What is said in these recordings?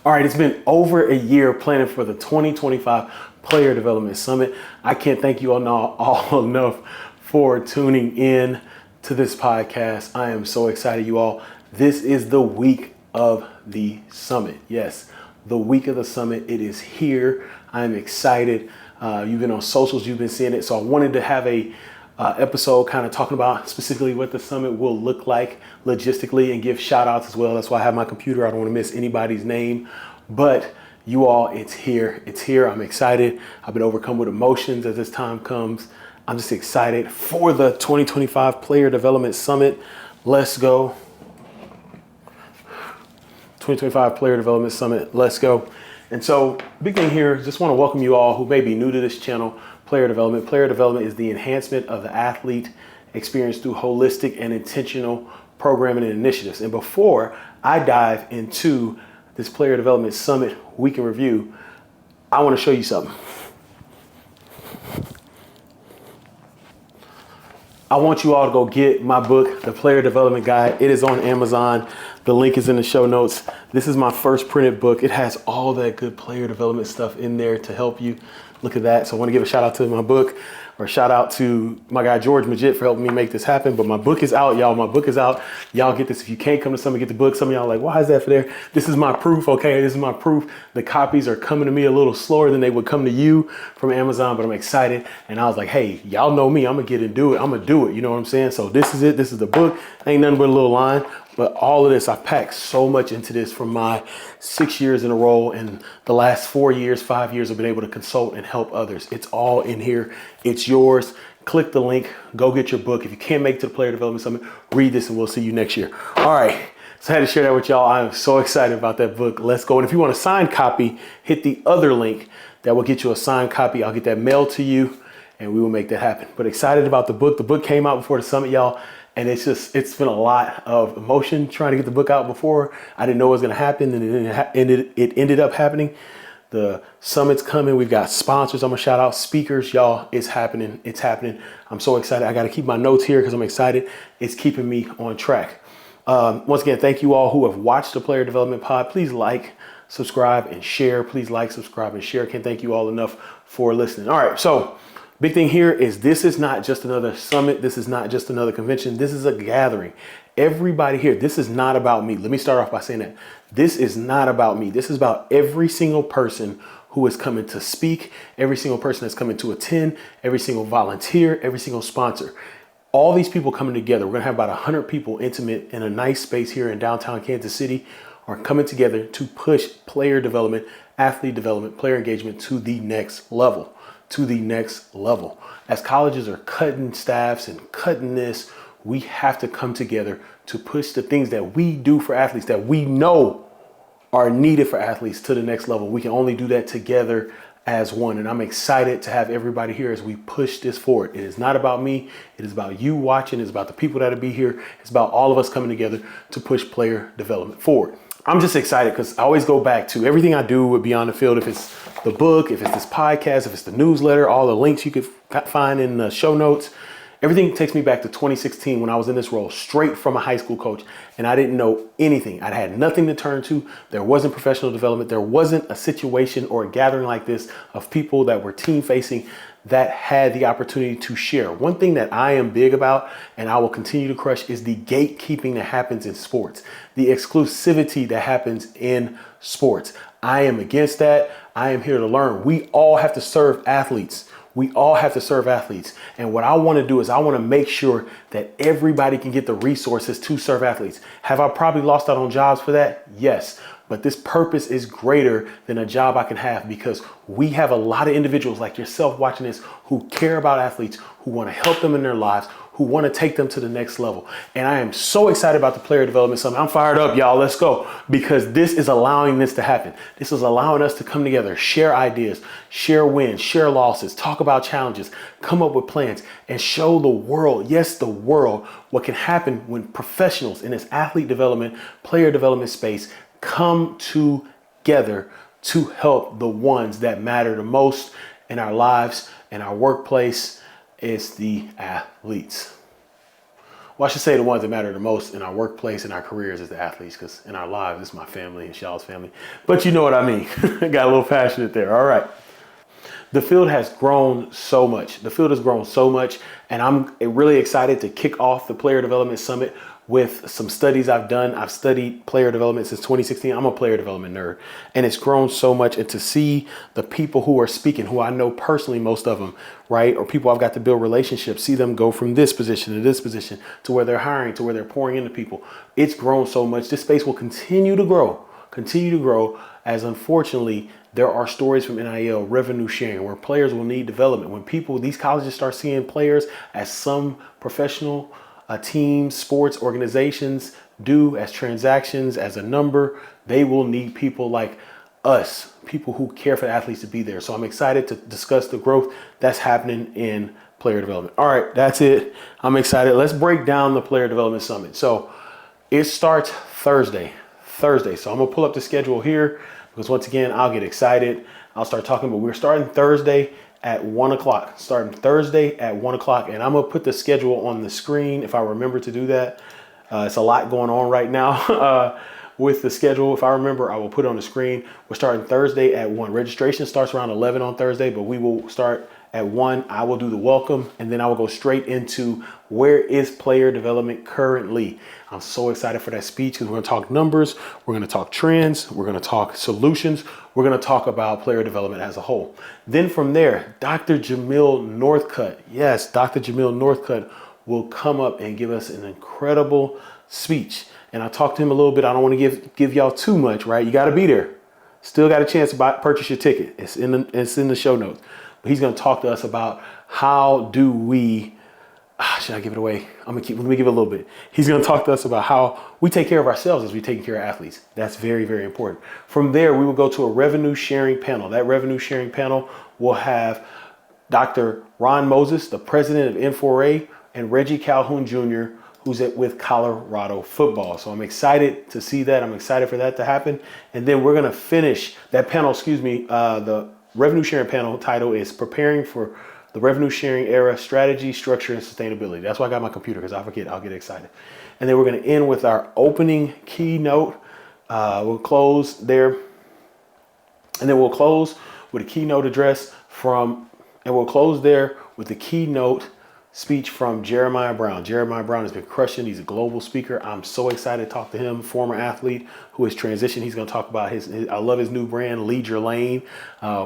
All right, it's been over a year planning for the 2025 Player Development Summit. I can't thank you all enough for tuning in to this podcast. I am so excited, you all. This is the week of the summit. Yes, the week of the summit. It is here. I am excited. You've been on socials, you've been seeing it. So I wanted to have a episode kind of talking about specifically what the summit will look like logistically and give shout outs as well. That's why I have my computer. I don't want to miss anybody's name, but you all, it's here. It's here. I'm excited. I've been overcome with emotions as this time comes. I'm just excited for the 2025 Player Development Summit. Let's go. 2025 Player Development Summit. Let's go. And so big thing here, just want to welcome you all who may be new to this channel. Player development. Player development is the enhancement of the athlete experience through holistic and intentional programming and initiatives. And before I dive into this Player Development Summit week in review, I want to show you something. I want you all to go get my book, The Player Development Guide. It is on Amazon. The link is in the show notes. This is my first printed book. It has all that good player development stuff in there to help you. Look at that. So I want to give a shout out to my book, or shout out to my guy, George Majid, for helping me make this happen. But my book is out, y'all. My book is out. Y'all get this. If you can't come to Summit, get the book. Some of y'all are like, why is that for there? This is my proof, okay? This is my proof. The copies are coming to me a little slower than they would come to you from Amazon, but I'm excited. And I was like, hey, y'all know me. I'm going to get and do it. I'm going to do it. You know what I'm saying? So this is it. This is the book. Ain't nothing but a little line. But all of this, I packed so much into this from my 6 years in a row, and the last 4 years, 5 years, I've been able to consult and help others. It's all in here. It's yours. Click the link. Go get your book. If you can't make it to the Player Development Summit, read this and we'll see you next year. All right. So I had to share that with y'all. I'm so excited about that book. Let's go. And if you want a signed copy, hit the other link that will get you a signed copy. I'll get that mailed to you and we will make that happen. But excited about the book. The book came out before the summit, y'all. And it's been a lot of emotion trying to get the book out before. I didn't know it was going to happen, and it ended up happening. The summit's coming. We've got sponsors. I'm going to shout out speakers. Y'all, it's happening. It's happening. I'm so excited. I got to keep my notes here because I'm excited. It's keeping me on track. Once again, thank you all who have watched the Player Development Pod. Please like, subscribe, and share. Please like, subscribe, and share. Can't thank you all enough for listening. All right, so big thing here is this is not just another summit. This is not just another convention. This is a gathering. Everybody here, this is not about me. Let me start off by saying that. This is not about me. This is about every single person who is coming to speak, every single person that's coming to attend, every single volunteer, every single sponsor. All these people coming together. We're going to have about 100 people intimate in a nice space here in downtown Kansas City are coming together to push player development, athlete development, player engagement to the next level. To the next level. As colleges are cutting staffs and cutting this, we have to come together to push the things that we do for athletes that we know are needed for athletes to the next level. We can only do that together as one. And I'm excited to have everybody here as we push this forward. It is not about me. It is about you watching. It's about the people that'll be here. It's about all of us coming together to push player development forward. I'm just excited because I always go back to everything I do with Beyond the Field. If it's the book, if it's this podcast, if it's the newsletter, all the links you could find in the show notes, everything takes me back to 2016 when I was in this role straight from a high school coach and I didn't know anything. I had nothing to turn to. There wasn't professional development. There wasn't a situation or a gathering like this of people that were team facing that had the opportunity to share. One thing that I am big about and I will continue to crush is the gatekeeping that happens in sports, the exclusivity that happens in sports. I am against that. I am here to learn. We all have to serve athletes. We all have to serve athletes. And what I want to do is I want to make sure that everybody can get the resources to serve athletes. Have I probably lost out on jobs for that? Yes. But this purpose is greater than a job I can have because we have a lot of individuals like yourself watching this who care about athletes, who want to help them in their lives, who want to take them to the next level. And I am so excited about the Player Development Summit. I'm fired up, y'all. Let's go. Because this is allowing this to happen. This is allowing us to come together, share ideas, share wins, share losses, talk about challenges, come up with plans, and show the world, yes, the world, what can happen when professionals in this athlete development, player development space come together to help the ones that matter the most in our lives, in our workplace. It's the athletes. well, I should say the ones that matter the most in our workplace and our careers is the athletes, because in our lives, it's my family and Shaw's family. But you know what I mean. Got a little passionate there. All right. The field has grown so much. The field has grown so much, and I'm really excited to kick off the Player Development Summit with some studies I've done. I've studied player development since 2016. I'm a player development nerd, and it's grown so much. And to see the people who are speaking, who I know personally, most of them, right, or people I've got to build relationships, see them go from this position to this position to where they're hiring, to where they're pouring into people. It's grown so much. This space will continue to grow, as unfortunately there are stories from NIL revenue sharing where players will need development. When these colleges start seeing players as some professional teams, sports organizations do, as transactions, as a number, they will need people like us, people who care for the athletes, to be there. So I'm excited to discuss the growth that's happening in player development. All right, that's it. I'm excited. Let's break down the Player Development Summit. So it starts Thursday. So I'm gonna pull up the schedule here, because once again, I'll get excited. I'll start talking, but we're starting Thursday at 1 o'clock. And I'm gonna put the schedule on the screen if I remember to do that. It's a lot going on right now with the schedule. If I remember, I will put it on the screen. We're starting Thursday at 1. Registration starts around 11 on Thursday, but we will start at 1. I will do the welcome, and then I will go straight into where is player development currently. I'm so excited for that speech, because we're going to talk numbers, we're going to talk trends, we're going to talk solutions, we're going to talk about player development as a whole. Then from there, Dr. Jamil Northcutt, yes, Dr. Jamil Northcutt will come up and give us an incredible speech. And I talked to him a little bit. I don't want to give y'all too much, right? You got to be there. Still got a chance to purchase your ticket. It's in the show notes. But he's going to talk to us about how do we, should I give it away? Let me give it a little bit. He's going to talk to us about how we take care of ourselves as we take care of athletes. That's very, very important. From there, we will go to a revenue sharing panel. That revenue sharing panel will have Dr. Ron Moses, the president of N4A, and Reggie Calhoun Jr., who's with Colorado football. So I'm excited to see that. I'm excited for that to happen. And then we're going to finish that panel, the revenue sharing panel title is Preparing for the Revenue Sharing Era, Strategy, Structure, and Sustainability. That's why I got my computer, because I forget, I'll get excited. And then we're going to end with our opening keynote. We'll close there. And then we'll close with a keynote address we'll close there with the keynote speech from Jeremiah Brown. Jeremiah Brown has been crushing. He's a global speaker. I'm so excited to talk to him, former athlete who has transitioned. He's going to talk about I love his new brand, Lead Your Lane.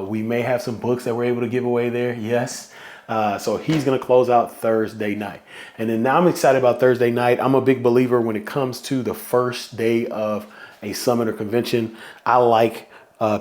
We may have some books that we're able to give away there. Yes. So he's going to close out Thursday night. And then now I'm excited about Thursday night. I'm a big believer when it comes to the first day of a summit or convention. I like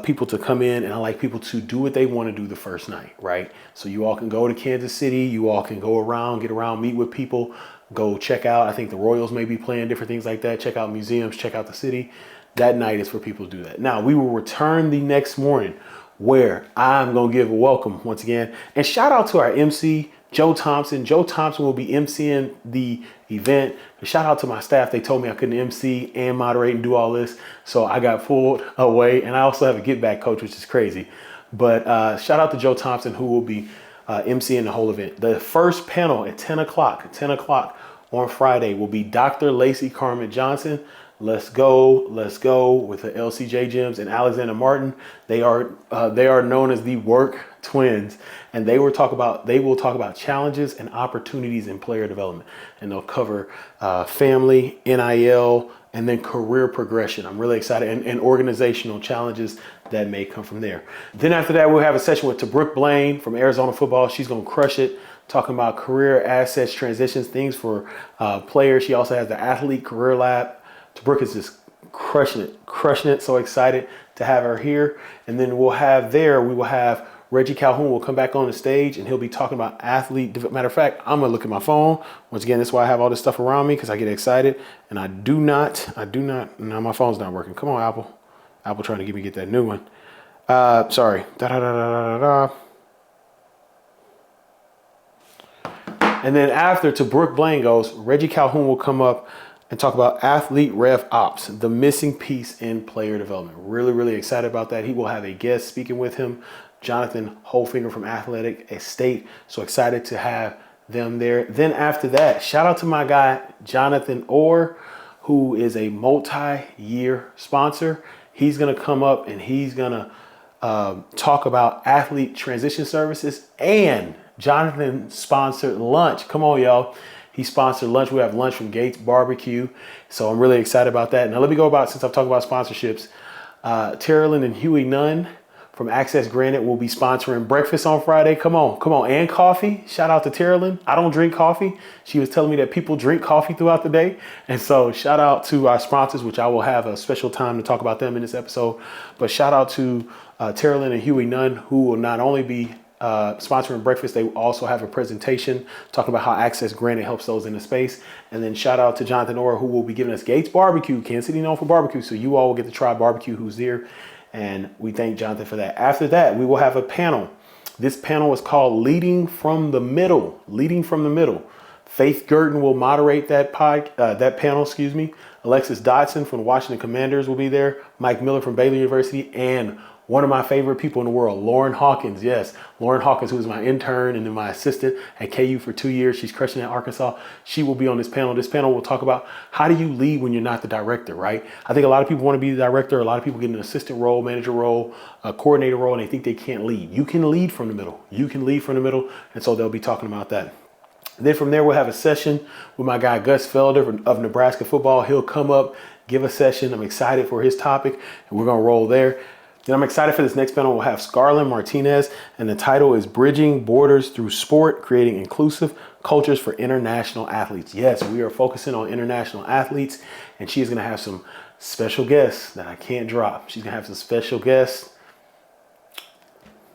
people to come in, and I like people to do what they want to do the first night, right? So you all can go to Kansas City, you all can go around, get around, meet with people, go check out. I think the Royals may be playing, different things like that. Check out museums, check out the city. That night is for people to do that. Now we will return the next morning, where I'm going to give a welcome once again. And shout out to our MC, Joe Thompson. Joe Thompson will be MCing the event. And shout out to my staff. They told me I couldn't MC and moderate and do all this, so I got pulled away. And I also have a get back coach, which is crazy. But shout out to Joe Thompson, who will be MCing the whole event. The first panel at 10 o'clock on Friday will be Dr. Lacey Carmen Johnson. Let's go with the LCJ Gyms and Alexander Martin. They are known as the Work Twins, and they will talk about challenges and opportunities in player development, and they'll cover family, NIL, and then career progression. I'm really excited, and organizational challenges that may come from there. Then after that, we'll have a session with Brooke Blaine from Arizona football. She's gonna crush it, talking about career assets, transitions, things for players. She also has the Athlete Career Lab. Brooke is just crushing it. So excited to have her here. And then we will have Reggie Calhoun will come back on the stage, and he'll be talking about matter of fact, I'm gonna look at my phone. Once again, that's why I have all this stuff around me, because I get excited. And I do not, now my phone's not working. Come on, Apple. Apple trying to get that new one. Sorry. And then after to Brooke Blaine goes, Reggie Calhoun will come up and talk about athlete rev ops, the missing piece in player development. Really, really excited about that. He will have a guest speaking with him, Jonathan Holfinger from Athletic Estate. So excited to have them there. Then after that, shout out to my guy, Jonathan Orr, who is a multi-year sponsor. He's going to come up and he's going to talk about athlete transition services, and Jonathan sponsored lunch. Come on, y'all. He sponsored lunch. We have lunch from Gates Barbecue. So I'm really excited about that. Now let me go about, since I've talked about sponsorships, Terrelyn and Huey Nunn from Access Granite will be sponsoring breakfast on Friday. Come on. And coffee. Shout out to Terrelyn. I don't drink coffee. She was telling me that people drink coffee throughout the day. And so shout out to our sponsors, which I will have a special time to talk about them in this episode. But shout out to Terrelyn and Huey Nunn, who will not only be sponsoring breakfast, they will also have a presentation talking about how Access Granite helps those in the space. And then shout out to Jonathan Orr, who will be giving us Gates Barbecue, Kansas City known for barbecue. So you all will get to try barbecue who's there. And we thank Jonathan for that. After that, we will have a panel. This panel is called Leading from the Middle. Leading from the Middle. Faith Gurton will moderate that panel. Alexis Dodson from the Washington Commanders will be there. Mike Miller from Baylor University, and one of my favorite people in the world, Lauren Hawkins. Yes, Lauren Hawkins, who was my intern and then my assistant at KU for 2 years. She's crushing at Arkansas. She will be on this panel. This panel will talk about how do you lead when you're not the director, right? I think a lot of people want to be the director. A lot of people get an assistant role, manager role, a coordinator role, and they think they can't lead. You can lead from the middle. And so they'll be talking about that. Then from there, we'll have a session with my guy, Gus Felder of Nebraska football. He'll come up, give a session. I'm excited for his topic, and we're going to roll there. Then I'm excited for this next panel. We'll have Scarlett Martinez, and the title is Bridging Borders Through Sport, Creating Inclusive Cultures for International Athletes. Yes, we are focusing on international athletes, and she's going to have some special guests that I can't drop. She's going to have some special guests.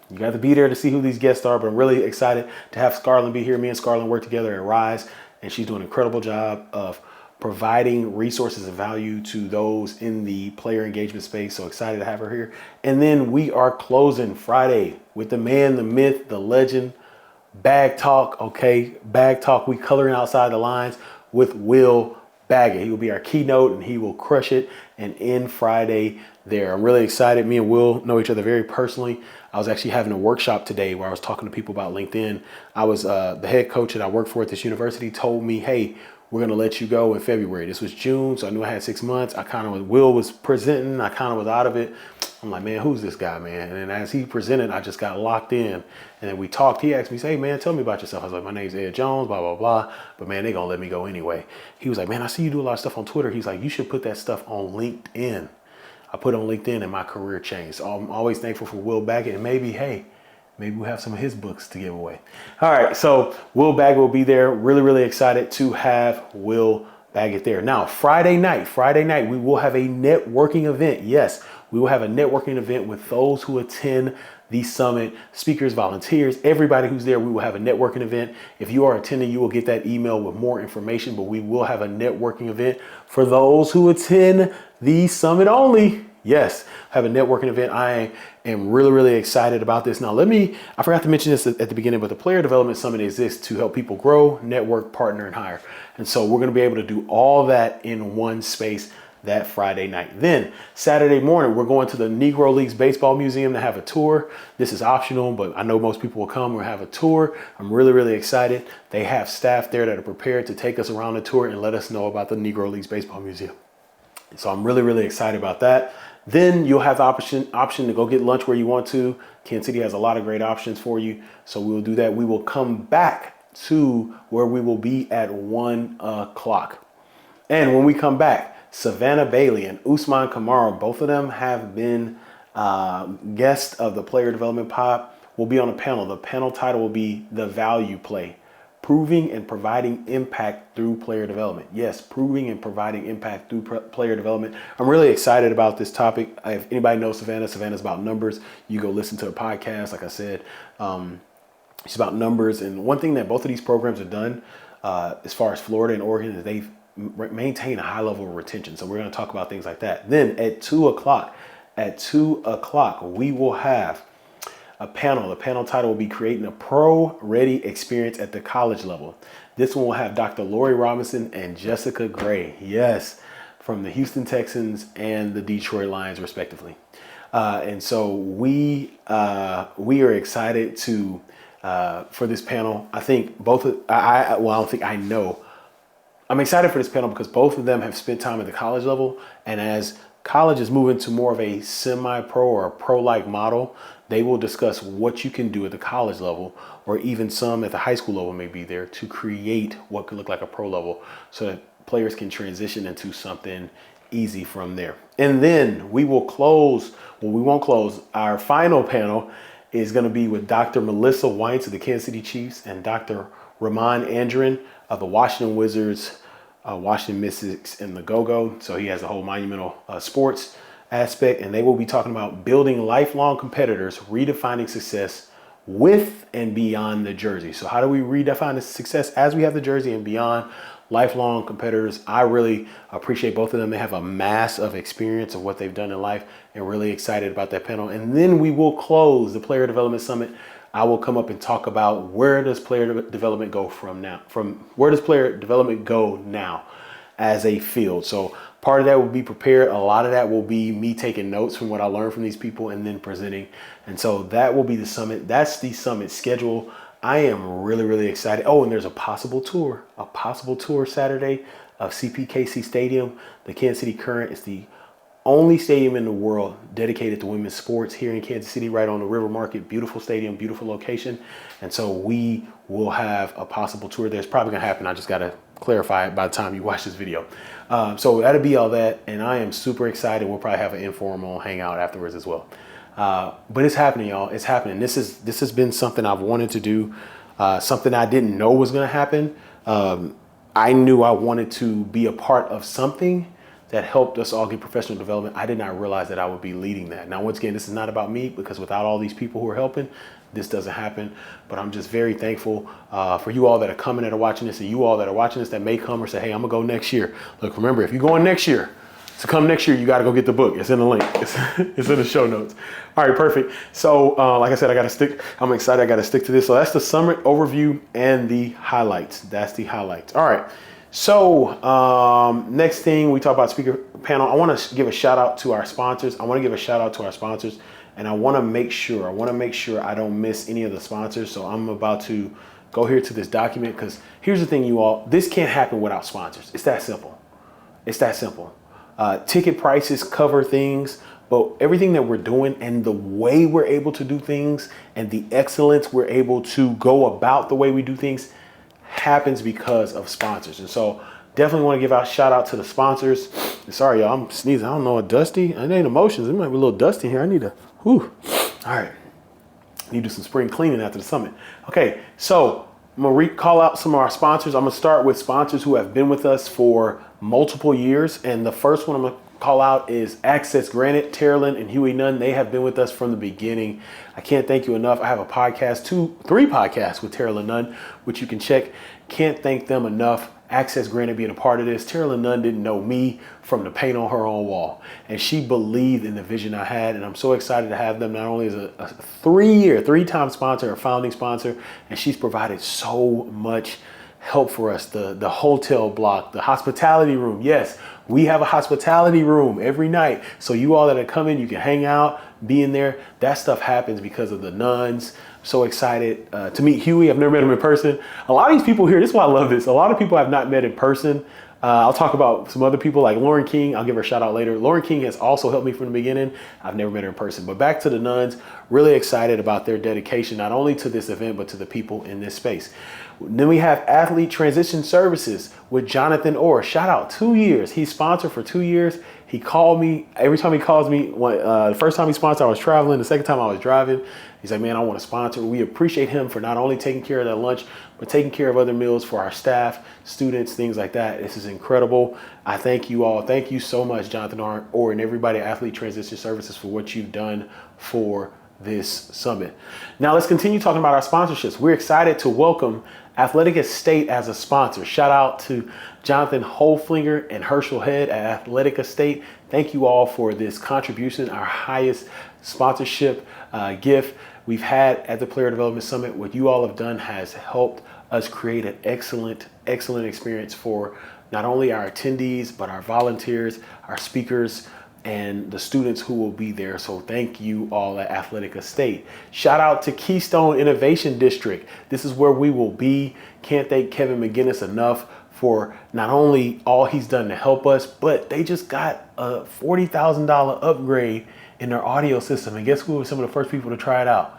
You got to be there to see who these guests are, but I'm really excited to have Scarlett be here. Me and Scarlett work together at Rise, and she's doing an incredible job of providing resources and value to those in the player engagement space. So excited to have her here. And then we are closing Friday with the man, the myth, the legend, Bag Talk. Okay, Bag Talk. We coloring outside the lines with Will Baggett. He will be our keynote, and he will crush it and end Friday there. I'm really excited. Me and Will know each other very personally. I was actually having a workshop today where I was talking to people about LinkedIn. I was the head coach that I work for at this university told me, hey, we're going to let you go in February. This was June, so I knew I had 6 months. Will was presenting. I kind of was out of it. I'm like, man, who's this guy, man? And then as he presented, I just got locked in. And then we talked. He asked me, hey, man, tell me about yourself. I was like, my name's Ed Jones, blah, blah, blah. But, man, they're going to let me go anyway. He was like, man, I see you do a lot of stuff on Twitter. He's like, you should put that stuff on LinkedIn. I put it on LinkedIn and my career changed. So I'm always thankful for Will Baggett. And maybe we'll have some of his books to give away. All right, so Will Baggett will be there. Really, really excited to have Will Baggett there. Now, Friday night, we will have a networking event. Yes, we will have a networking event with those who attend the summit, speakers, volunteers, everybody who's there. We will have a networking event. If you are attending, you will get that email with more information, but we will have a networking event for those who attend the summit only. Yes, have a networking event. I am really, really excited about this. Now, I forgot to mention this at the beginning, but the Player Development Summit exists to help people grow, network, partner, and hire. And so we're going to be able to do all that in one space that Friday night. Then Saturday morning, we're going to the Negro Leagues Baseball Museum to have a tour. This is optional, but I know most people will come or have a tour. I'm really, really excited. They have staff there that are prepared to take us around the tour and let us know about the Negro Leagues Baseball Museum. So I'm really, really excited about that. Then you'll have the option to go get lunch where you want to. Kansas City has a lot of great options for you. So we will do that. We will come back to where we will be at 1 o'clock. And when we come back, Savannah Bailey and Usman Kamara, both of them have been guests of the Player Development Pod, will be on a panel. The panel title will be The Value Play. Proving and providing impact through player development. Yes, proving and providing impact through player development. I'm really excited about this topic. If anybody knows Savannah's about numbers. You go listen to a podcast. Like I said, it's about numbers. And one thing that both of these programs have done, as far as Florida and Oregon, is they've maintained a high level of retention. So we're going to talk about things like that. Then at 2 o'clock, we will have a panel. The panel title will be Creating a Pro-Ready Experience at the College Level. This one will have Dr. Lori Robinson and Jessica Gray. Yes, from the Houston Texans and the Detroit Lions, respectively. And so we are excited to for this panel. I think both, I don't think I know. I'm excited for this panel because both of them have spent time at the college level. And as college is moving to more of a semi-pro or a pro-like model, they will discuss what you can do at the college level, or even some at the high school level may be there, to create what could look like a pro level so that players can transition into something easy from there. And then we will close, well, we won't close. Our final panel is going to be with Dr. Melissa Weintz of the Kansas City Chiefs and Dr. Ramon Andrin of the Washington Wizards, Washington Mystics, and the Go-Go. So he has a whole monumental sports aspect, and they will be talking about building lifelong competitors, redefining success with and beyond the jersey. So how do we redefine the success as we have the jersey and beyond? Lifelong competitors. I really appreciate both of them. They have a mass of experience of what they've done in life, and really excited about that panel. And then we will close the Player Development Summit. I will come up and talk about where does player development go from now? From where does player development go now as a field? So part of that will be prepared. A lot of that will be me taking notes from what I learned from these people and then presenting. And so that will be the summit. That's the summit schedule. I am really, really excited. Oh, and there's a possible tour Saturday of CPKC Stadium. The Kansas City Current is the only stadium in the world dedicated to women's sports here in Kansas City, right on the River Market. Beautiful stadium, beautiful location. And so we will have a possible tour there. It's probably gonna happen. I just gotta clarify it by the time you watch this video. So that'll be all that. And I am super excited. We'll probably have an informal hangout afterwards as well. But it's happening, y'all. It's happening. This has been something I've wanted to do, something I didn't know was gonna happen. I knew I wanted to be a part of something that helped us all get professional development. I did not realize that I would be leading that. Now, once again, this is not about me, because without all these people who are helping, this doesn't happen. But I'm just very thankful for you all that are coming that are watching this, and you all that are watching this that may come or say, hey, I'm gonna go next year. Look, remember, if you're going next year, to come next year, you gotta go get the book. It's in the link. It's in the show notes. All right, perfect. So like I said, I'm excited, I gotta stick to this. So that's the summit overview and the highlights. That's the highlights. All right. So next thing we talk about speaker panel, I want to give a shout out to our sponsors. And I want to make sure I don't miss any of the sponsors. So I'm about to go here to this document, because here's the thing, you all, this can't happen without sponsors. It's that simple. Ticket prices cover things, but everything that we're doing and the way we're able to do things and the excellence we're able to go about the way we do things happens because of sponsors. And so definitely want to give a shout out to the sponsors. Sorry, y'all, I'm sneezing. I don't know, dusty. It ain't emotions. It might be a little dusty here. I need to, All right. Need to do some spring cleaning after the summit. Okay, so I'm going to call out some of our sponsors. I'm going to start with sponsors who have been with us for multiple years. And the first one I'm going to call out is Access Granite. Terilyn and Huey Nunn. They have been with us from the beginning. I can't thank you enough. I have a podcast, three podcasts with Terilyn Nunn, which you can check. Can't thank them enough. Access Granite being a part of this. Terilyn Nunn didn't know me from the paint on her own wall, and she believed in the vision I had. And I'm so excited to have them not only as a three-time sponsor, a founding sponsor, and she's provided so much help for us. The hotel block, the hospitality room. Yes, we have a hospitality room every night. So you all that are coming, you can hang out, be in there. That stuff happens because of the nuns. So excited to meet Huey. I've never met him in person. A lot of these people here, this is why I love this. A lot of people I've not met in person. I'll talk about some other people like Lauren King. I'll give her a shout out later. Lauren King has also helped me from the beginning. I've never met her in person. But back to the nuns, really excited about their dedication, not only to this event, but to the people in this space. Then we have Athlete Transition Services with Jonathan Orr. Shout out, 2 years. He's sponsored for 2 years. He called me. Every time he calls me, the first time he sponsored, I was traveling. The second time I was driving. He's like, man, I want to sponsor. We appreciate him for not only taking care of that lunch, but taking care of other meals for our staff, students, things like that. This is incredible. I thank you all. Thank you so much, Jonathan Orr, and everybody at Athlete Transition Services, for what you've done for this summit. Now let's continue talking about our sponsorships. We're excited to welcome Athletic Estate as a sponsor. Shout out to Jonathan Holflinger and Herschel Head at Athletic Estate. Thank you all for this contribution, our highest sponsorship gift we've had at the Player Development Summit. What you all have done has helped us create an excellent experience for not only our attendees, but our volunteers, our speakers, and the students who will be there. So thank you all at Athletic Estate. Shout out to Keystone Innovation District. This is where we will be. Can't thank Kevin McGinnis enough for not only all he's done to help us, but they just got a $40,000 upgrade in their audio system. And guess who was some of the first people to try it out?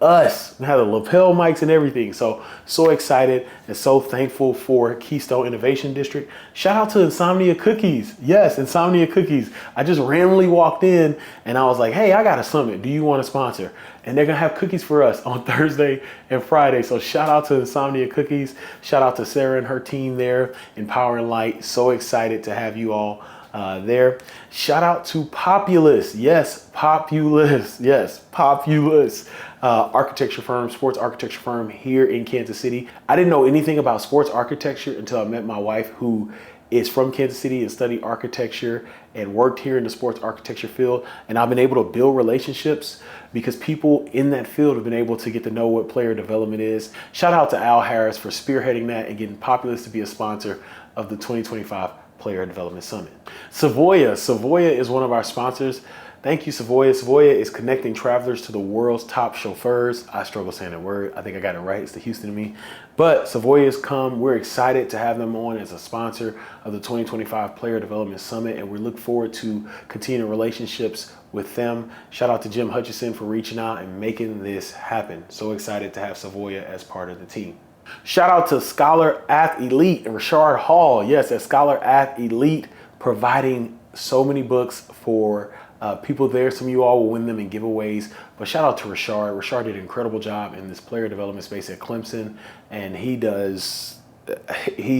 Us. We had the lapel mics and everything. So excited and so thankful for Keystone Innovation District. Shout out to Insomnia Cookies. Yes, Insomnia Cookies. I just randomly walked in and I was like, hey, I got a summit. Do you want to sponsor? And they're going to have cookies for us on Thursday and Friday. So shout out to Insomnia Cookies. Shout out to Sarah and her team there in Power and Light. So excited to have you all there. Shout out to Populous. Yes, Populous. Yes, Populous. Architecture firm, sports architecture firm here in Kansas City. I didn't know anything about sports architecture until I met my wife, who is from Kansas City and studied architecture and worked here in the sports architecture field. And I've been able to build relationships because people in that field have been able to get to know what player development is. Shout out to Al Harris for spearheading that and getting Populous to be a sponsor of the 2025 Player Development Summit. Savoya is one of our sponsors. Thank you, Savoya. Savoya is connecting travelers to the world's top chauffeurs. I struggle saying that word. I think I got it right. It's the Houston to me. But Savoya's come. We're excited to have them on as a sponsor of the 2025 Player Development Summit, and we look forward to continuing relationships with them. Shout out to Jim Hutchison for reaching out and making this happen. So excited to have Savoya as part of the team. Shout out to Scholar Ath Elite and Rashard Hall. Yes, at Scholar Ath Elite, providing so many books for people there. Some of you all will win them in giveaways, but shout out to Rashard. Rashard did an incredible job in this player development space at Clemson, and he's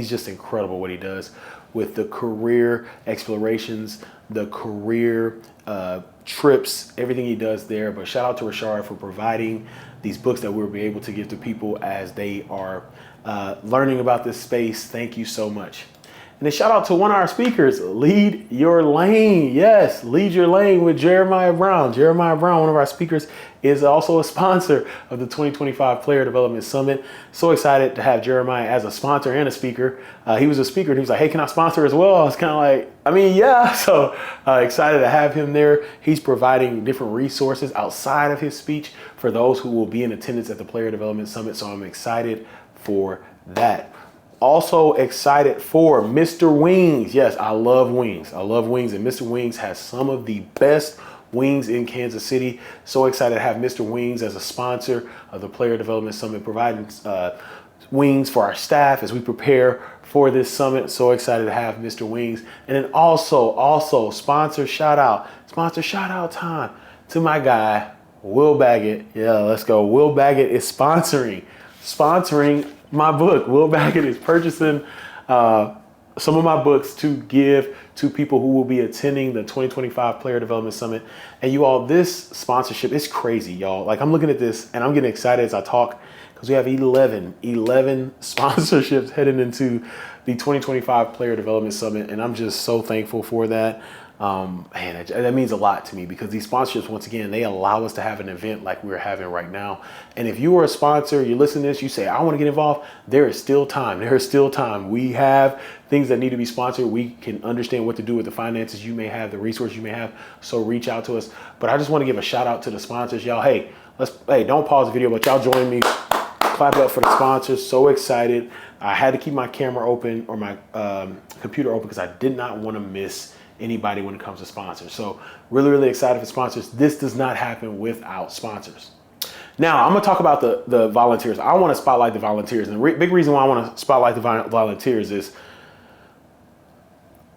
just incredible what he does with the career explorations, the career trips, everything he does there. But shout out to Rashard for providing these books that we'll be able to give to people as they are learning about this space. Thank you so much. And then shout out to one of our speakers, Lead Your Lane. Yes, Lead Your Lane with Jeremiah Brown. Jeremiah Brown, one of our speakers, is also a sponsor of the 2025 Player Development Summit. So excited to have Jeremiah as a sponsor and a speaker. He was a speaker and he was like, hey, can I sponsor as well? I was kind of like, I mean, yeah. So excited to have him there. He's providing different resources outside of his speech for those who will be in attendance at the Player Development Summit. So I'm excited for that. Also excited for Mr. Wings. Yes, I love wings. I love wings, and Mr. Wings has some of the best wings in Kansas City. So excited to have Mr. Wings as a sponsor of the Player Development Summit, providing wings for our staff as we prepare for this summit. So excited to have Mr. Wings. And then also sponsor shout out time to my guy, Will Baggett. Yeah, let's go. Will Baggett is sponsoring my book. Will Baggett is purchasing some of my books to give to people who will be attending the 2025 Player Development Summit. And you all, this sponsorship is crazy, y'all. Like, I'm looking at this and I'm getting excited as I talk because we have 11 sponsorships heading into the 2025 Player Development Summit. And I'm just so thankful for that. Man, that means a lot to me because these sponsorships, once again, they allow us to have an event like we're having right now. And if you are a sponsor, you listen to this, you say, I want to get involved, there is still time. There is still time. We have things that need to be sponsored. We can understand what to do with the finances you may have, the resources you may have. So reach out to us. But I just want to give a shout out to the sponsors. Y'all, hey, don't pause the video, but y'all join me. Clap up for the sponsors. So excited. I had to keep my camera open or my computer open because I did not want to miss anybody when it comes to sponsors. So really excited for sponsors. This does not happen without sponsors. Now I'm gonna talk about the volunteers. I want to spotlight the volunteers, and the big reason why I want to spotlight the volunteers is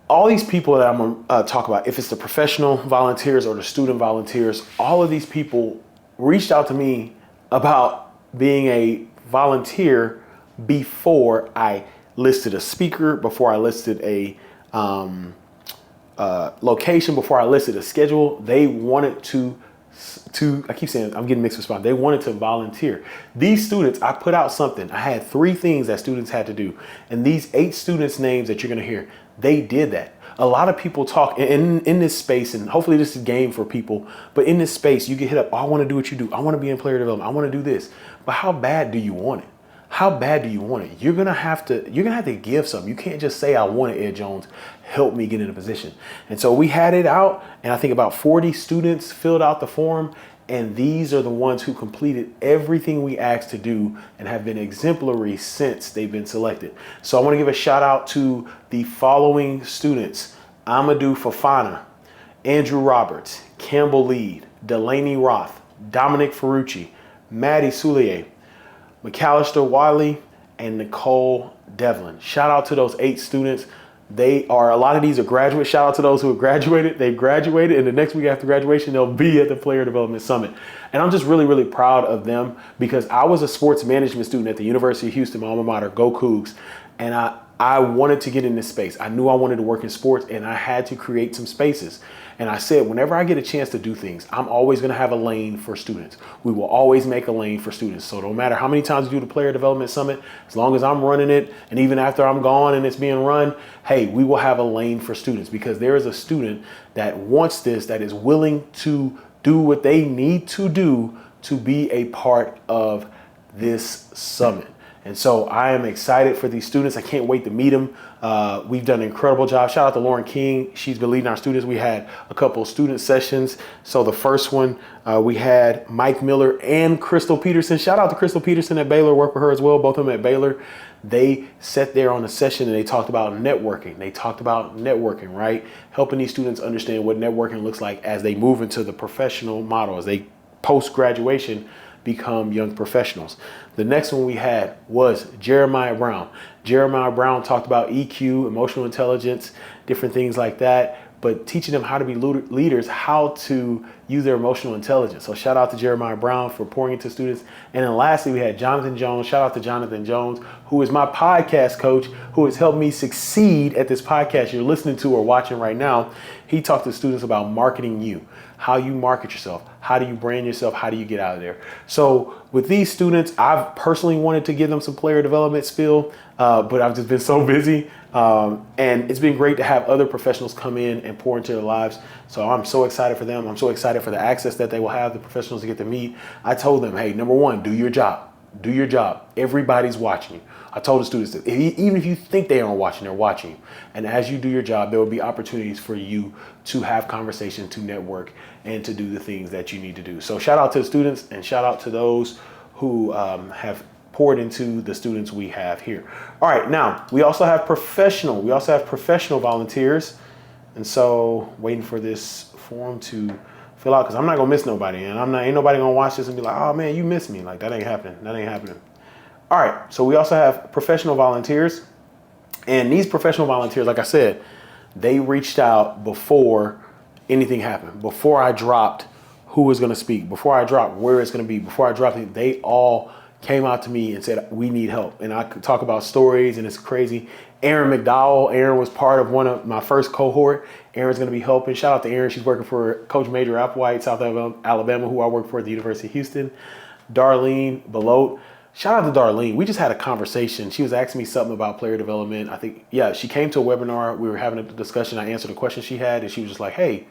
all these people that I'm gonna talk about. If it's the professional volunteers or the student volunteers, all of these people reached out to me about being a volunteer before I listed a speaker, before I listed a location, before I listed a schedule. They wanted to I keep saying I'm getting mixed response. They wanted to volunteer. These students, I put out something. I had 3 things that students had to do. And these 8 students' names that you're going to hear, they did that. A lot of people talk in this space, and hopefully this is a game for people, but in this space, you get hit up, oh, I want to do what you do. I want to be in player development. I want to do this. But how bad do you want it? how bad do you want it? You're gonna have to give something. You can't just say, I want it, Ed Jones, help me get in a position. And so we had it out, and I think about 40 students filled out the form, and these are the ones who completed everything we asked to do and have been exemplary since they've been selected. So I want to give a shout out to the following students: Amadou Fafana, Andrew Roberts, Campbell Lead, Delaney Roth, Dominic Ferrucci, Maddie Soulier, McAllister Wiley, and Nicole Devlin. Shout out to those 8 students. A lot of these are graduates. Shout out to those who have graduated. They graduated, and the next week after graduation, they'll be at the Player Development Summit. And I'm just really, really proud of them, because I was a sports management student at the University of Houston, my alma mater, go Cougs, and I wanted to get in this space. I knew I wanted to work in sports, and I had to create some spaces. And I said, whenever I get a chance to do things, I'm always going to have a lane for students. We will always make a lane for students. So no matter how many times we do the Player Development Summit, as long as I'm running it, and even after I'm gone and it's being run, hey, we will have a lane for students, because there is a student that wants this, that is willing to do what they need to do to be a part of this summit. And so I am excited for these students. I can't wait to meet them. We've done an incredible job. Shout out to Lauren King. She's been leading our students. We had a couple of student sessions. So the first one, we had Mike Miller and Crystal Peterson. Shout out to Crystal Peterson at Baylor. Work with her as well. Both of them at Baylor. They sat there on a session and they talked about networking. Right? Helping these students understand what networking looks like as they move into the professional model, as they post-graduation become young professionals. The next one we had was Jeremiah Brown. Jeremiah Brown talked about EQ, emotional intelligence, different things like that, but teaching them how to be leaders, how to use their emotional intelligence. So shout out to Jeremiah Brown for pouring into students. And then lastly, we had Jonathan Jones. Shout out to Jonathan Jones, who is my podcast coach, who has helped me succeed at this podcast you're listening to or watching right now. He talked to students about marketing you, how you market yourself, how do you brand yourself, how do you get out of there. So with these students, I've personally wanted to give them some player development spill, but I've just been so busy. And it's been great to have other professionals come in and pour into their lives. So I'm so excited for them. I'm so excited for the access that they will have, the professionals to get to meet. I told them, hey, number one, do your job. Do your job. Everybody's watching you. I told the students that even if you think they aren't watching, they're watching you. And as you do your job, there will be opportunities for you to have conversation, to network, and to do the things that you need to do. So shout out to the students and shout out to those who have poured into the students we have here. All right, now we also have professional volunteers. And so waiting for this form to fill out, because I'm not gonna miss nobody, and ain't nobody gonna watch this and be like, oh man, you missed me. Like, that ain't happening. All right, so we also have professional volunteers, and these professional volunteers, like I said, they reached out before anything happened, before I dropped who was gonna speak, before I dropped where it's gonna be, before I dropped it. They all came out to me and said, we need help. And I could talk about stories, and it's crazy. Erin McDowell, Erin was part of one of my first cohort. Erin's gonna be helping. Shout out to Erin. She's working for Coach Major Applewhite, South Alabama, who I work for at the University of Houston. Darlene Belote. Shout out to Darlene. We just had a conversation. She was asking me something about player development. I think, yeah, she came to a webinar. We were having a discussion. I answered a question she had, and she was just like, hey,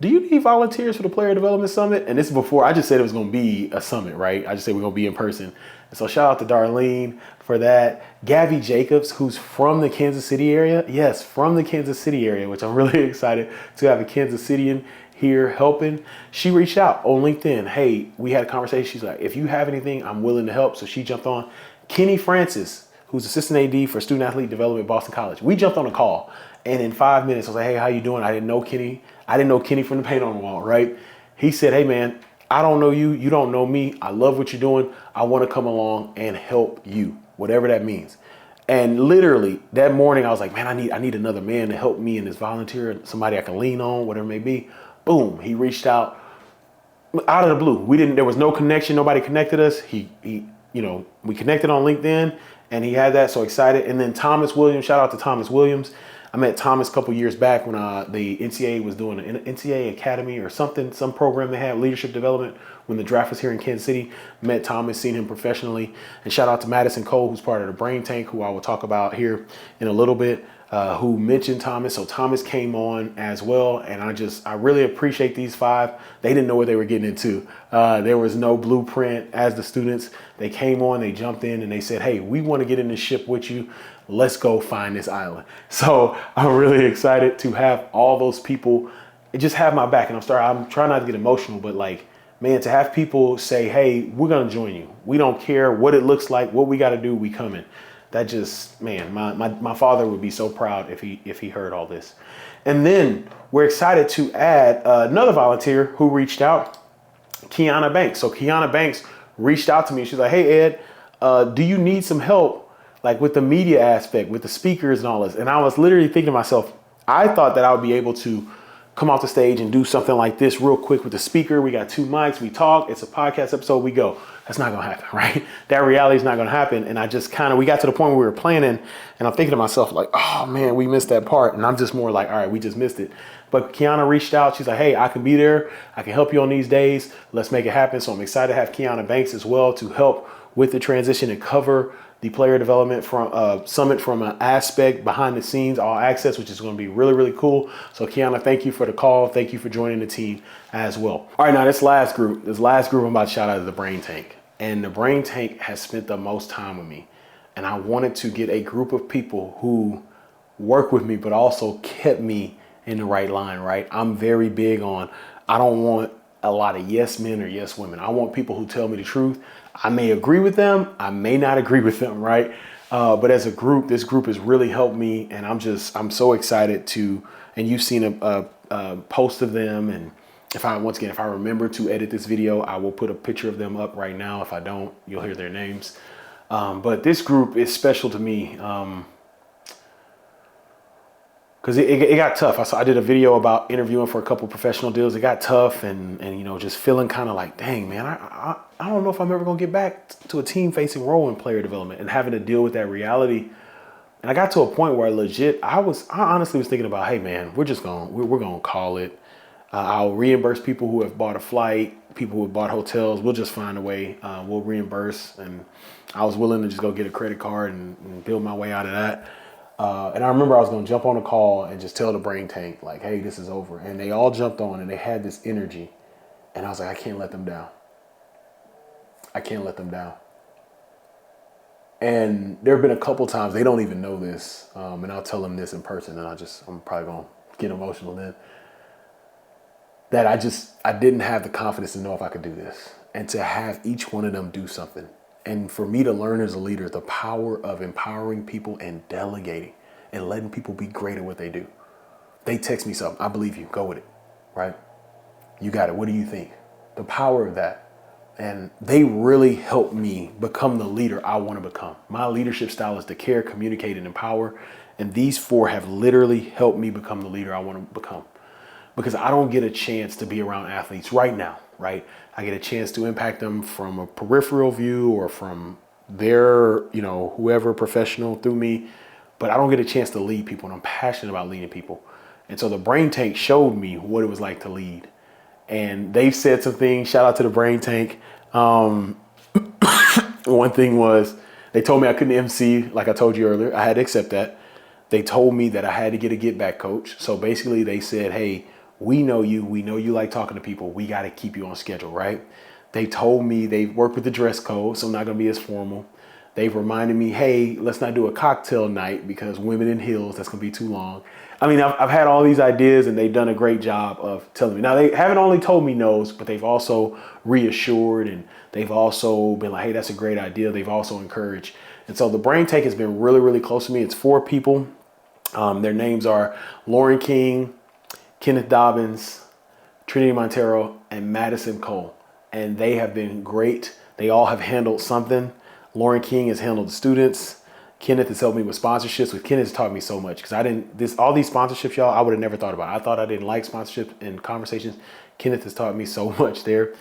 do you need volunteers for the Player Development Summit? And this is before I just said it was going to be a summit, right? I just said we're going to be in person. And so shout out to Darlene for that. Gabby Jacobs, who's from the Kansas City area. Yes, from the Kansas City area, which I'm really excited to have a Kansas Citian here helping. She reached out on LinkedIn. Hey, we had a conversation. She's like, if you have anything, I'm willing to help. So she jumped on. Kenny Francis, who's assistant AD for Student Athlete Development at Boston College. We jumped on a call. And in 5 minutes, I was like, hey, how you doing? I didn't know Kenny. I didn't know Kenny from the paint on the wall, right? He said, hey, man, I don't know you. You don't know me. I love what you're doing. I want to come along and help you, whatever that means. And literally that morning, I was like, man, I need another man to help me in this volunteer, somebody I can lean on, whatever it may be. Boom. He reached out of the blue. There was no connection. Nobody connected us. We connected on LinkedIn, and he had that. So excited. And then Thomas Williams, shout out to Thomas Williams. I met Thomas a couple years back when the NCAA was doing an NCAA Academy or something, some program they had, leadership development, when the draft was here in Kansas City. Met Thomas, seen him professionally. And shout out to Madison Cole, who's part of the Brain Tank, who I will talk about here in a little bit. who mentioned Thomas. So Thomas came on as well. And I really appreciate these 5. They didn't know what they were getting into. There was no blueprint as the students. They came on, they jumped in and they said, hey, we want to get in this ship with you. Let's go find this island. So I'm really excited to have all those people just have my back. And I'm trying not to get emotional, but like, man, to have people say, hey, we're going to join you. We don't care what it looks like, what we got to do, we coming. That just, man, my father would be so proud if he heard all this. And then we're excited to add another volunteer who reached out, Kiana Banks. So Kiana Banks reached out to me. She's like, hey, Ed, do you need some help like with the media aspect, with the speakers and all this? And I was literally thinking to myself, I thought that I would be able to come off the stage and do something like this real quick with the speaker. We got 2 mics, we talk, it's a podcast episode, we go. That's not gonna happen, right? That reality is not gonna happen. And I just we got to the point where we were planning and I'm thinking to myself like, oh man, we missed that part. And I'm just more like, all right, we just missed it. But Kiana reached out, she's like, hey, I can be there. I can help you on these days. Let's make it happen. So I'm excited to have Kiana Banks as well to help with the transition and cover the player development from summit from an aspect behind the scenes, all access, which is going to be really, really cool. So Kiana, thank you for the call. Thank you for joining the team as well. All right, now this last group I'm about to shout out to the Brain Tank. And the Brain Tank has spent the most time with me. And I wanted to get a group of people who work with me, but also kept me in the right line, right? I'm very big on, I don't want a lot of yes men or yes women. I want people who tell me the truth. I may agree with them, I may not agree with them, right? But as a group, this group has really helped me, and I'm so excited to. And you've seen a post of them, and if I remember to edit this video, I will put a picture of them up right now. If I don't, you'll hear their names. But this group is special to me. Because it got tough. I did a video about interviewing for a couple professional deals. It got tough and just feeling kind of like, dang, man, I don't know if I'm ever going to get back to a team-facing role in player development and having to deal with that reality. And I got to a point where I honestly was thinking about, hey, man, we're going to call it. I'll reimburse people who have bought a flight, people who have bought hotels. We'll just find a way. We'll reimburse. And I was willing to just go get a credit card and build my way out of that. And I remember I was going to jump on a call and just tell the Brain Tank, like, hey, this is over. And they all jumped on and they had this energy. And I was like, I can't let them down. I can't let them down. And there have been a couple times, they don't even know this. And I'll tell them this in person and I'm probably going to get emotional then. That I didn't have the confidence to know if I could do this. And to have each one of them do something. And for me to learn as a leader, the power of empowering people and delegating and letting people be great at what they do. They text me something. I believe you. Go with it. Right? You got it. What do you think? The power of that. And they really helped me become the leader I want to become. My leadership style is to care, communicate, and empower. And these 4 have literally helped me become the leader I want to become. Because I don't get a chance to be around athletes right now, right? I get a chance to impact them from a peripheral view or from their, whoever professional through me, but I don't get a chance to lead people, and I'm passionate about leading people. And so the Brain Tank showed me what it was like to lead. And they've said some things, shout out to the Brain Tank. One thing was they told me I couldn't MC, like I told you earlier. I had to accept that. They told me that I had to get a get back coach. So basically they said, hey, we know you like talking to people. We got to keep you on schedule, right? They told me they work with the dress code, so I'm not going to be as formal. They've reminded me, hey, let's not do a cocktail night because women in heels, that's going to be too long. I mean, I've had all these ideas and they've done a great job of telling me. Now, they haven't only told me no's, but they've also reassured and they've also been like, hey, that's a great idea. They've also encouraged. And so the Brain Tank has been really, really close to me. It's 4 people. Their names are Lauren King, Kenneth Dobbins, Trinity Montero, and Madison Cole. And they have been great. They all have handled something. Lauren King has handled the students. Kenneth has helped me with sponsorships. With Kenneth has taught me so much because all these sponsorships, y'all, I would have never thought about. I thought I didn't like sponsorships and conversations. Kenneth has taught me so much there.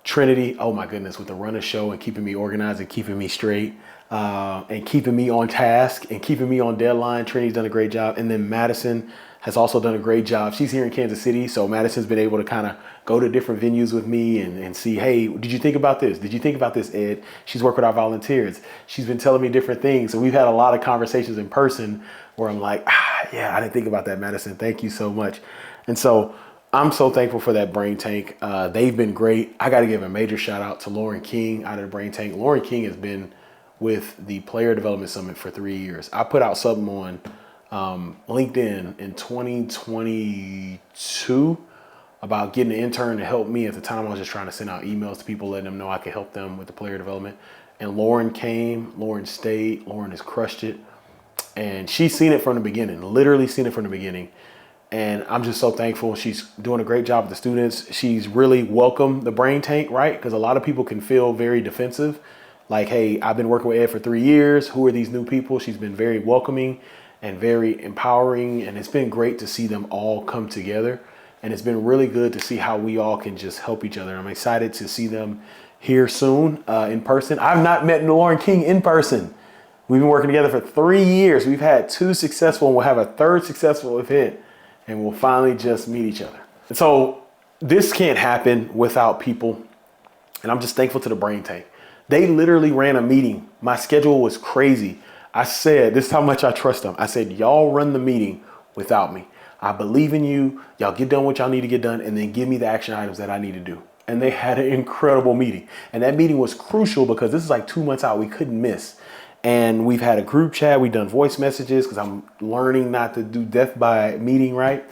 Trinity, oh my goodness, with the run of show and keeping me organized and keeping me straight and keeping me on task and keeping me on deadline. Trinity's done a great job. And then Madison has also done a great job. She's here in Kansas City, so Madison's been able to kind of go to different venues with me and see, hey, did you think about this? Did you think about this, Ed? She's worked with our volunteers. She's been telling me different things. So we've had a lot of conversations in person where I'm like, yeah, I didn't think about that, Madison. Thank you so much. And so I'm so thankful for that Brain Tank. They've been great. I got to give a major shout out to Lauren King out of the Brain Tank. Lauren King has been with the Player Development Summit for 3 years. I put out something on LinkedIn in 2022 about getting an intern to help me. At the time, I was just trying to send out emails to people, letting them know I could help them with the player development. And Lauren came, Lauren stayed, Lauren has crushed it. And she's seen it from the beginning, literally seen it from the beginning. And I'm just so thankful. She's doing a great job with the students. She's really welcomed the Brain Tank, right? Because a lot of people can feel very defensive. Like, hey, I've been working with Ed for 3 years. Who are these new people? She's been very welcoming and very empowering. And it's been great to see them all come together. And it's been really good to see how we all can just help each other. I'm excited to see them here soon in person. I've not met Lauren King in person. We've been working together for 3 years. We've had 2 successful, and we'll have a 3rd successful event, and we'll finally just meet each other. And so this can't happen without people. And I'm just thankful to the Brain Tank. They literally ran a meeting. My schedule was crazy. I said, this is how much I trust them. I said, y'all run the meeting without me. I believe in you. Y'all get done what y'all need to get done, and then give me the action items that I need to do. And they had an incredible meeting. And that meeting was crucial because this is like 2 months out. We couldn't miss. And we've had a group chat. We've done voice messages because I'm learning not to do death by meeting, right?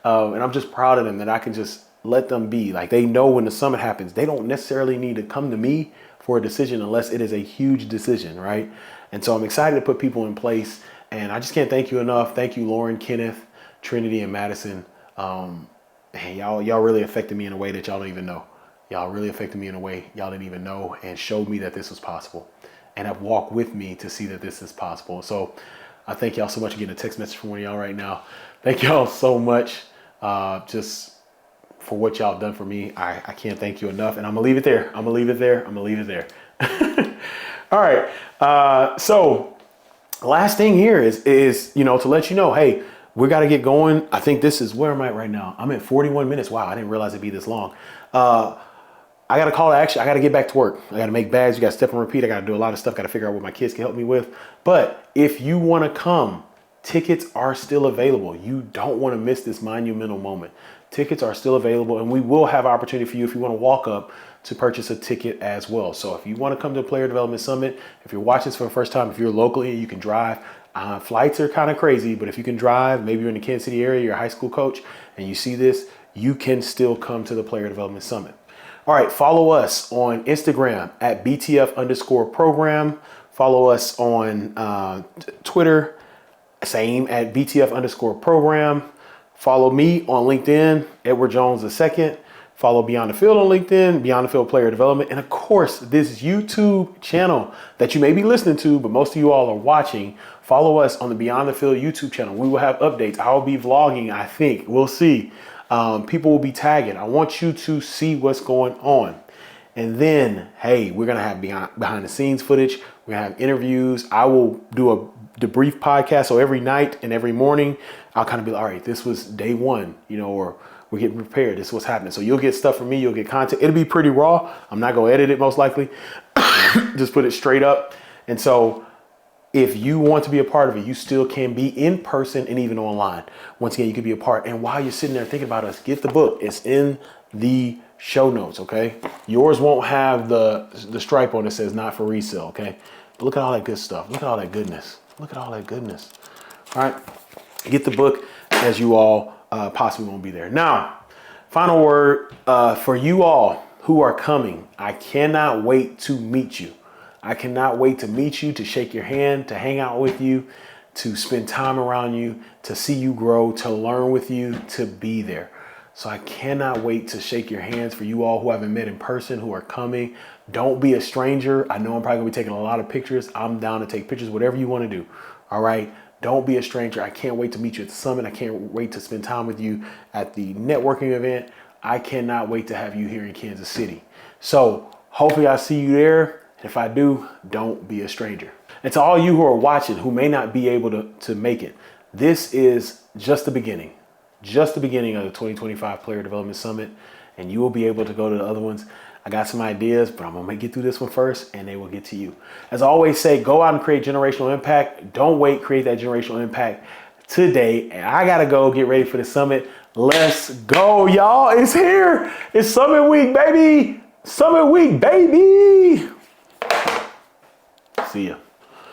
And I'm just proud of them that I can just let them be. Like, they know when the summit happens, they don't necessarily need to come to me for a decision unless it is a huge decision, right? And so I'm excited to put people in place. And I just can't thank you enough. Thank you, Lauren, Kenneth, Trinity, and Madison. And y'all really affected me in a way that y'all don't even know. Y'all really affected me in a way y'all didn't even know, and showed me that this was possible, and have walked with me to see that this is possible. So I thank y'all so much. I'm getting a text message from one of y'all right now. Thank y'all so much just for what y'all done for me. I can't thank you enough. And I'm gonna leave it there. I'm gonna leave it there. I'm gonna leave it there. All right. So last thing here is, to let you know, hey, we got to get going. I think this is, where am I right now? I'm at 41 minutes. Wow. I didn't realize it'd be this long. I got a call to action. I got to get back to work. I got to make bags. You got to step and repeat. I got to do a lot of stuff. Got to figure out what my kids can help me with. But if you want to come, tickets are still available. You don't want to miss this monumental moment. Tickets are still available, and we will have opportunity for you if you want to walk up to purchase a ticket as well. So if you want to come to the Player Development Summit, if you're watching this for the first time, if you're locally, you can drive. Flights are kind of crazy, but if you can drive, maybe you're in the Kansas City area, you're a high school coach, and you see this, you can still come to the Player Development Summit. All right, follow us on Instagram at BTF_program. Follow us on Twitter, same at BTF_program. Follow me on LinkedIn, Edward Jones II. Follow Beyond the Field on LinkedIn, Beyond the Field Player Development. And of course, this YouTube channel that you may be listening to, but most of you all are watching, follow us on the Beyond the Field YouTube channel. We will have updates. I will be vlogging, I think. We'll see. People will be tagging. I want you to see what's going on. And then, hey, we're going to have behind the scenes footage. We're going to have interviews. I will do a debrief podcast. So every night and every morning, I'll kind of be like, all right, this was day one, or we're getting prepared. This is what's happening. So you'll get stuff from me. You'll get content. It'll be pretty raw. I'm not going to edit it most likely. Just put it straight up. And so if you want to be a part of it, you still can be in person and even online. Once again, you can be a part. And while you're sitting there thinking about us, get the book. It's in the show notes, okay? Yours won't have the stripe on it that says not for resale, okay? But look at all that good stuff. Look at all that goodness. Look at all that goodness. All right, get the book as you all possibly won't be there. Now, final word for you all who are coming. I cannot wait to meet you. I cannot wait to meet you, to shake your hand, to hang out with you, to spend time around you, to see you grow, to learn with you, to be there. So I cannot wait to shake your hands. For you all who haven't met in person, who are coming, don't be a stranger. I know I'm probably gonna be taking a lot of pictures. I'm down to take pictures, whatever you want to do. All right. Don't be a stranger. I can't wait to meet you at the summit. I can't wait to spend time with you at the networking event. I cannot wait to have you here in Kansas City. So hopefully I see you there. If I do, don't be a stranger. And to all you who are watching who may not be able to make it, this is just the beginning of the 2025 Player Development Summit, and you will be able to go to the other ones. I got some ideas, but I'm gonna get through this one first and they will get to you. As I always say, go out and create generational impact. Don't wait, create that generational impact today. And I gotta go get ready for the summit. Let's go, y'all. It's here. It's summit week, baby. Summit week, baby. See ya.